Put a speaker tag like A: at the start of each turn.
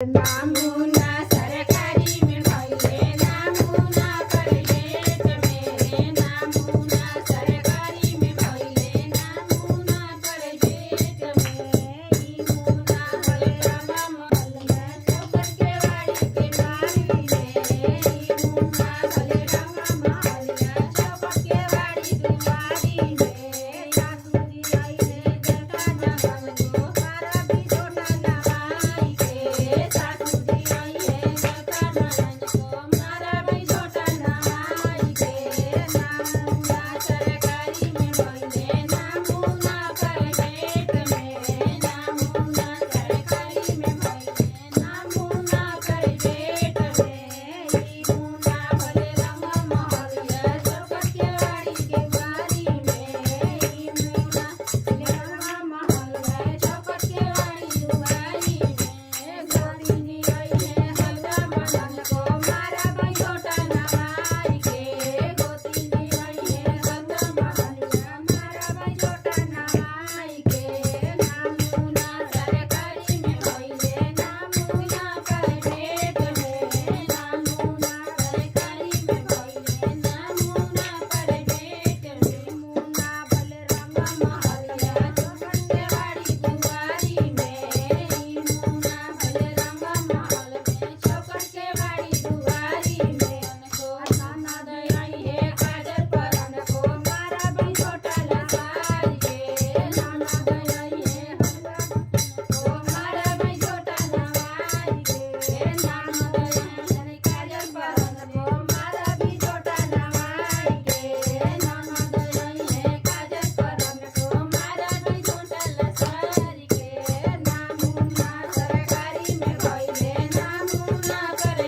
A: नामुना सरकारी में भइले नामुना प्राइवेट में नामुना सरकारी में भइले नामुना प्राइवेट में ई मुना भले रामा महल में चौकट के वाड़ी के बारी में ई मुना भले रामा महल में चौकट के वाड़ी के बारी में सासू जी आई है जटा जगल को सारा भी छोटा नवाई के सासू जी आई है जटा ननन को मारा भी छोटा नवाई के नामुना सरकारी में भइले नामुना प्राइवेट में नामुना सरकारी में भइले नामुना प्राइवेट में ई मुना भले रामा महलिया चौकट के वाड़ी के बारी में ई मुना भले रामा महलिया चौकट के वाड़ी दुआरी में गोतिनी आई है हलवा बनन को मारा भाई छोटा नवाई के गोतिनी आई है हलवा महलिया मारा भाई छोटा नवाई के नामुना सरकारी में भइले नामुना प्राइवेट में नामुना सरकारी में भइले नामुना प्राइवेट में मुना भले रामा महलिया चौकट के वाड़ी दुआरी में ई मुना भले रामा महल में चौकट के वाड़ी दुआरी में उनको ननद आई है काजर परन को मारा भाई छोटा लसारी के ननद आई है को मारा भाई छोटा नवाई के ननद आई है काजर परन को मारा भी छोटा नवाई के ननद आई है काजर परन को मारा भाई छोटा लसारी के नामुना सरकारी में भइले नामुना प्राइवेट